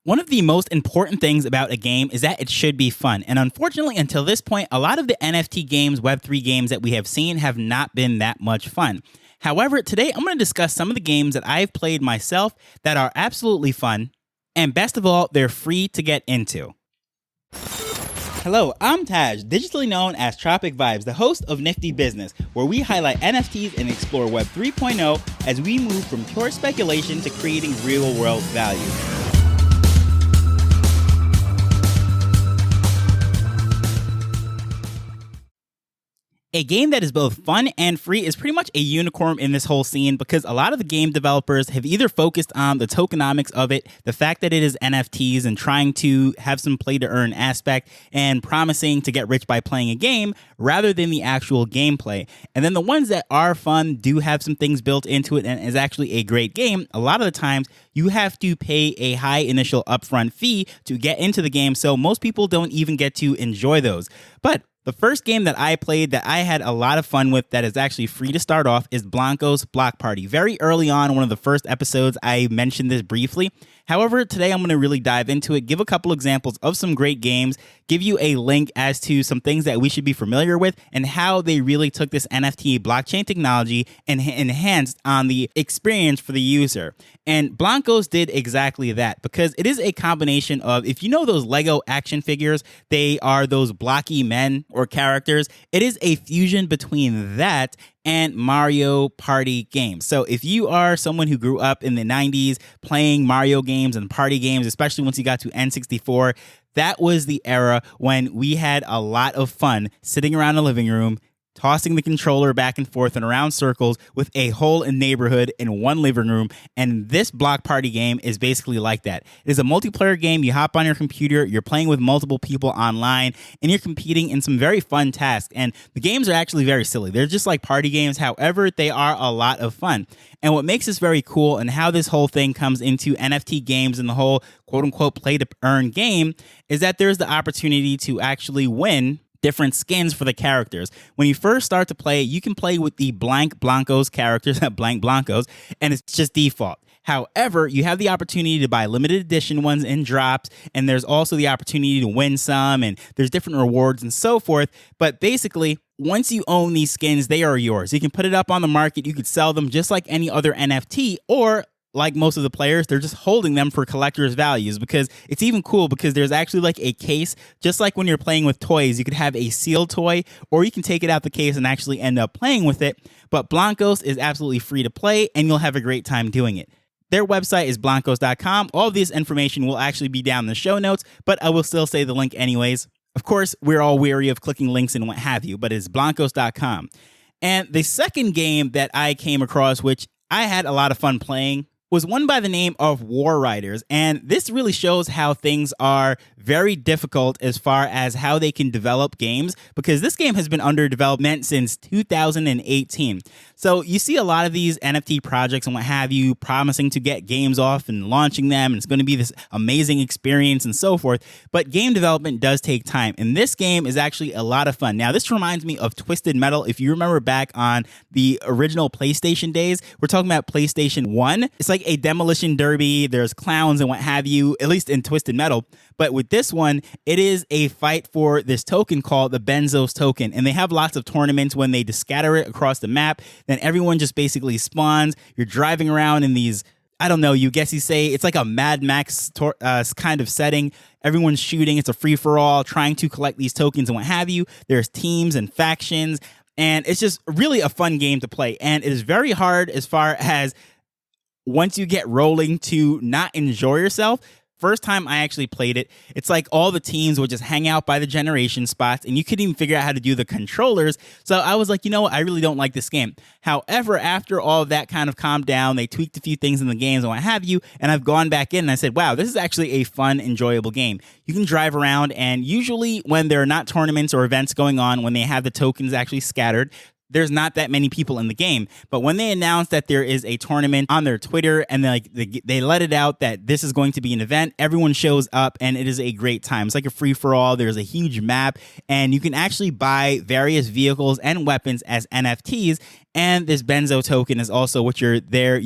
One of the most important things about a game is that it should be fun. And unfortunately, until this point, a lot of the NFT games, Web3 games that we have seen have not been that much fun. However, today I'm going to discuss some of the games that I've played myself that are absolutely fun. And best of all, they're free to get into. Hello, I'm Taj, digitally known as Tropic Vibes, the host of Nifty Business, where we highlight NFTs and explore Web 3.0 as we move from pure speculation to creating real-world value. A game that is both fun and free is pretty much a unicorn in this whole scene because a lot of the game developers have either focused on the tokenomics of it, the fact that it is NFTs and trying to have some play to earn aspect and promising to get rich by playing a game rather than the actual gameplay. And then the ones that are fun do have some things built into it and is actually a great game. A lot of the times you have to pay a high initial upfront fee to get into the game, so most people don't even get to enjoy those. But the first game that I played that I had a lot of fun with that is actually free to start off is Blanco's Block Party. Very early on, one of the first episodes, I mentioned this briefly. However, today I'm going to really dive into it, give a couple examples of some great games, give you a link as to some things that we should be familiar with and how they really took this NFT blockchain technology and enhanced on the experience for the user. And Blancos did exactly that because it is a combination of, if you know those Lego action figures, they are those blocky men or characters. It is a fusion between that and Mario Party games. So if you are someone who grew up in the 90s playing Mario games and party games, especially once you got to N64, that was the era when we had a lot of fun sitting around the living room, tossing the controller back and forth and around circles with a whole neighborhood in one living room. And this Block Party game is basically like that. It is a multiplayer game. You hop on your computer, you're playing with multiple people online, and you're competing in some very fun tasks. And the games are actually very silly. They're just like party games. However, they are a lot of fun. And what makes this very cool and how this whole thing comes into NFT games and the whole quote unquote play to earn game is that there's the opportunity to actually win different skins for the characters. When you first start to play, you can play with the blank Blancos characters, blank Blancos, and it's just default. However, you have the opportunity to buy limited edition ones in drops, and there's also the opportunity to win some, and there's different rewards and so forth. But basically, once you own these skins, they are yours. You can put it up on the market, you could sell them just like any other NFT, or like most of the players, they're just holding them for collector's values because it's even cool because there's actually like a case, just like when you're playing with toys, you could have a sealed toy or you can take it out the case and actually end up playing with it. But Blancos is absolutely free to play and you'll have a great time doing it. Their website is blancos.com. All of this information will actually be down in the show notes, but I will still say the link anyways. Of course, we're all wary of clicking links and what have you, but it's blancos.com. And the second game that I came across, which I had a lot of fun playing, was one by the name of War Riders. And this really shows how things are very difficult as far as how they can develop games because this game has been under development since 2018. So you see a lot of these NFT projects and what have you promising to get games off and launching them. And it's going to be this amazing experience and so forth. But game development does take time. And this game is actually a lot of fun. Now, this reminds me of Twisted Metal. If you remember back on the original PlayStation days, we're talking about PlayStation 1. It's like a demolition derby. There's clowns and what have you, at least in Twisted Metal. But with this one, it is a fight for this token called the Benzos token. And they have lots of tournaments when they just scatter it across the map. Then everyone just basically spawns. You're driving around in these, I don't know, you say it's like a Mad Max kind of setting. Everyone's shooting. It's a free-for-all, trying to collect these tokens and what have you. There's teams and factions. And it's just really a fun game to play. And it is very hard as far as once you get rolling to not enjoy yourself. First time I actually played it, it's like all the teams would just hang out by the generation spots and you couldn't even figure out how to do the controllers. So I was like, you know what? I really don't like this game. However, after all of that kind of calmed down, they tweaked a few things in the games and what have you, and I've gone back in and I said, wow, this is actually a fun, enjoyable game. You can drive around, and usually when there are not tournaments or events going on, when they have the tokens actually scattered, there's not that many people in the game. But when they announced that there is a tournament on their Twitter and they let it out that this is going to be an event, everyone shows up and it is a great time. It's like a free-for-all. There's a huge map and you can actually buy various vehicles and weapons as NFTs. And this benzo token is also what you're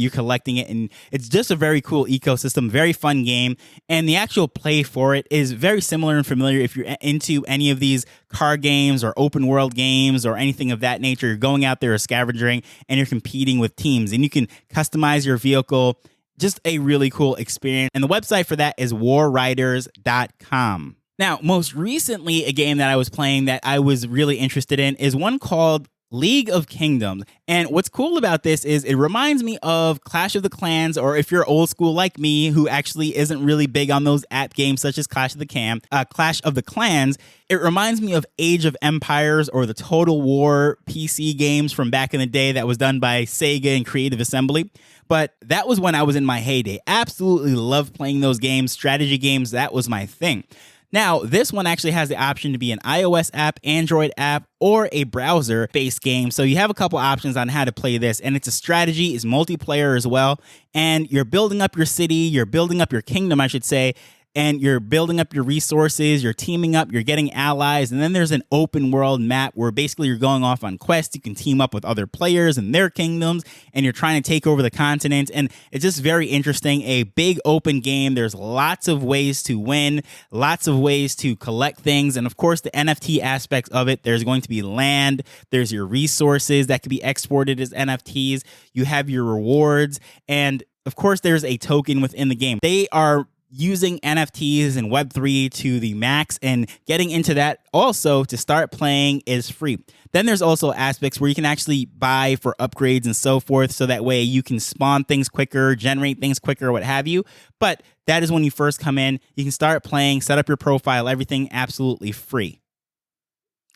collecting it. And it's just a very cool ecosystem, very fun game. And the actual play for it is very similar and familiar if you're into any of these car games or open world games or anything of that nature. You're going out there scavenging and you're competing with teams, and you can customize your vehicle. Just a really cool experience. And the website for that is warriders.com. Now, most recently, a game that I was playing that I was really interested in is one called League of Kingdoms. And what's cool about this is it reminds me of Clash of the Clans, or if you're old school like me, who actually isn't really big on those app games such as Clash of the Clans, it reminds me of Age of Empires or the Total War PC games from back in the day that was done by Sega and Creative Assembly. But that was when I was in my heyday. Absolutely loved playing those games, strategy games. That was my thing. Now, this one actually has the option to be an iOS app, Android app, or a browser-based game. So you have a couple options on how to play this, and it's a strategy, it's multiplayer as well, and you're building up your city, you're building up your kingdom, I should say, and you're building up your resources, you're teaming up, you're getting allies, and then there's an open world map where basically you're going off on quests. You can team up with other players and their kingdoms, and you're trying to take over the continent, and it's just very interesting. A big open game. There's lots of ways to win, lots of ways to collect things, and of course the NFT aspects of it. There's going to be land, there's your resources that can be exported as NFTs, you have your rewards, and of course there's a token within the game. They are using NFTs and Web3 to the max, and getting into that also to start playing is free. Then there's also aspects where you can actually buy for upgrades and so forth, so that way you can spawn things quicker, generate things quicker, what have you. But that is when you first come in. You can start playing, set up your profile, everything absolutely free.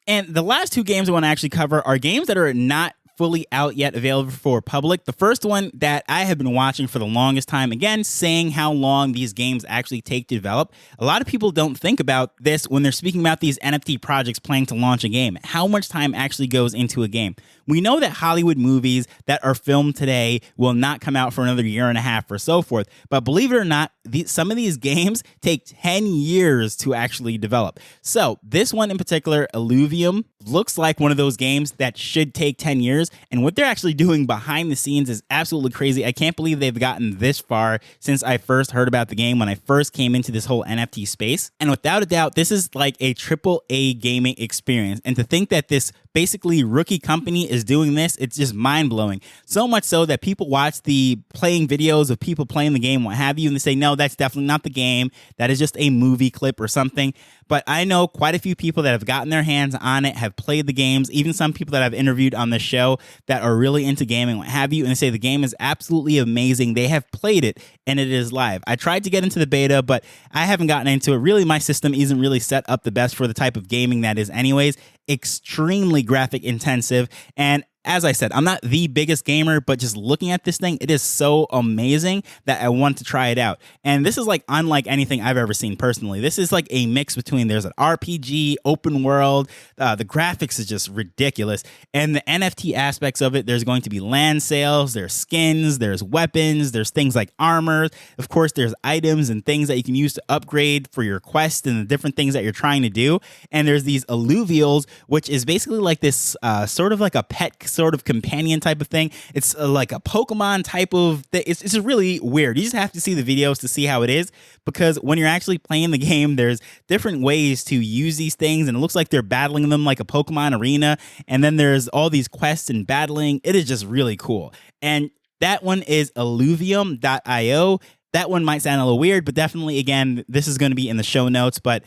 And the last two games I want to actually cover are games that are not fully out yet, available for public. The first one that I have been watching for the longest time, again, saying how long these games actually take to develop. A lot of people don't think about this when they're speaking about these NFT projects planning to launch a game, how much time actually goes into a game. We know that Hollywood movies that are filmed today will not come out for another year and a half or so forth. But believe it or not, some of these games take 10 years to actually develop. So this one in particular, Illuvium, looks like one of those games that should take 10 years. And what they're actually doing behind the scenes is absolutely crazy. I can't believe they've gotten this far since I first heard about the game when I first came into this whole NFT space. And without a doubt, this is like a AAA gaming experience. And to think that this basically rookie company is doing this, it's just mind-blowing. So much so that people watch the playing videos of people playing the game, what have you, and they say, no, that's definitely not the game. That is just a movie clip or something. But I know quite a few people that have gotten their hands on it, have played the games, even some people that I've interviewed on the show that are really into gaming, what have you, and they say the game is absolutely amazing. They have played it, and it is live. I tried to get into the beta, but I haven't gotten into it. Really, my system isn't really set up the best for the type of gaming that is anyways. Extremely graphic intensive, and as I said, I'm not the biggest gamer, but just looking at this thing, it is so amazing that I want to try it out. And this is like unlike anything I've ever seen personally. This is like a mix between, there's an RPG, open world, the graphics is just ridiculous. And the NFT aspects of it, there's going to be land sales, there's skins, there's weapons, there's things like armor. Of course, there's items and things that you can use to upgrade for your quest and the different things that you're trying to do. And there's these alluvials, which is basically like this sort of like a pet sort of companion type of thing. It's like a Pokemon type of thing. It's just really weird. You just have to see the videos to see how it is, because when you're actually playing the game, there's different ways to use these things, and it looks like they're battling them like a Pokemon arena, and then there's all these quests and battling. It is just really cool. And that one is illuvium.io. That one might sound a little weird, but definitely, again, this is going to be in the show notes. But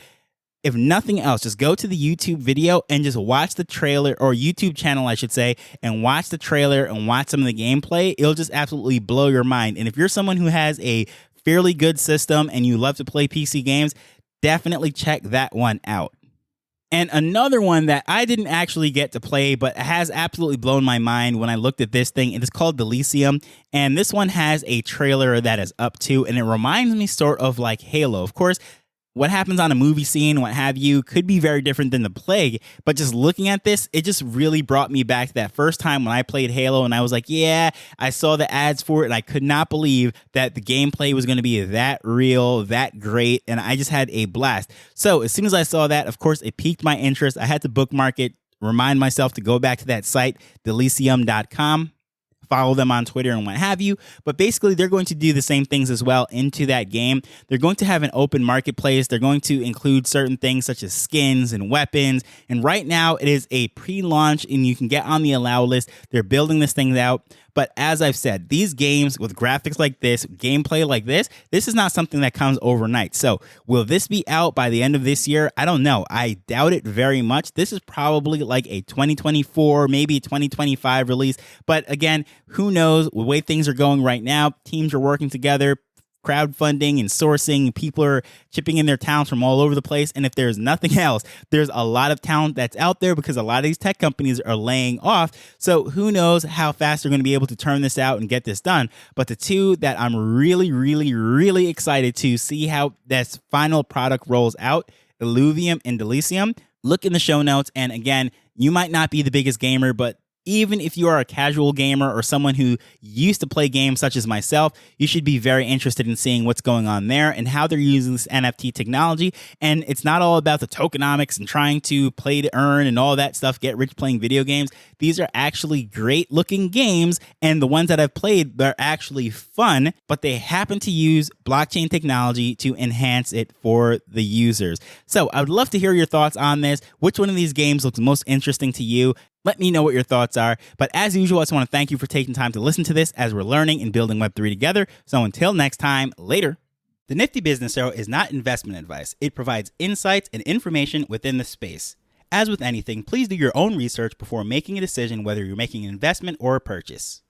if nothing else, just go to the YouTube video and just watch the trailer, or YouTube channel, I should say, and watch the trailer and watch some of the gameplay. It'll just absolutely blow your mind. And if you're someone who has a fairly good system and you love to play PC games, definitely check that one out. And another one that I didn't actually get to play, but has absolutely blown my mind when I looked at this thing, it is called Delicium. And this one has a trailer that is up too, and it reminds me sort of like Halo. Of course, what happens on a movie scene, what have you, could be very different than the play, but just looking at this, it just really brought me back to that first time when I played Halo, and I was like, yeah, I saw the ads for it, and I could not believe that the gameplay was going to be that real, that great, and I just had a blast. So as soon as I saw that, of course, it piqued my interest. I had to bookmark it remind myself to go back to that site, Delicium.com. Follow them on Twitter and what have you. But basically, they're going to do the same things as well into that game. They're going to have an open marketplace. They're going to include certain things such as skins and weapons. And right now, it is a pre-launch and you can get on the allow list. They're building this thing out. But as I've said, these games with graphics like this, gameplay like this is not something that comes overnight. So will this be out by the end of this year? I don't know. I doubt it very much. This is probably like a 2024, maybe 2025 release. But again, who knows? The way things are going right now, teams are working together, crowdfunding and sourcing. People are chipping in their talents from all over the place. And if there's nothing else, there's a lot of talent that's out there because a lot of these tech companies are laying off. So who knows how fast they're going to be able to turn this out and get this done. But the two that I'm really, really, really excited to see how this final product rolls out, Illuvium and Delicium. Look in the show notes. And again, you might not be the biggest gamer, but even if you are a casual gamer or someone who used to play games such as myself, you should be very interested in seeing what's going on there and how they're using this NFT technology. And it's not all about the tokenomics and trying to play to earn and all that stuff, get rich playing video games. These are actually great looking games. And the ones that I've played, they're actually fun, but they happen to use blockchain technology to enhance it for the users. So I would love to hear your thoughts on this. Which one of these games looks most interesting to you? Let me know what your thoughts are. But as usual, I just want to thank you for taking time to listen to this as we're learning and building Web3 together. So until next time, later. The Nifty Business Arrow is not investment advice. It provides insights and information within the space. As with anything, please do your own research before making a decision whether you're making an investment or a purchase.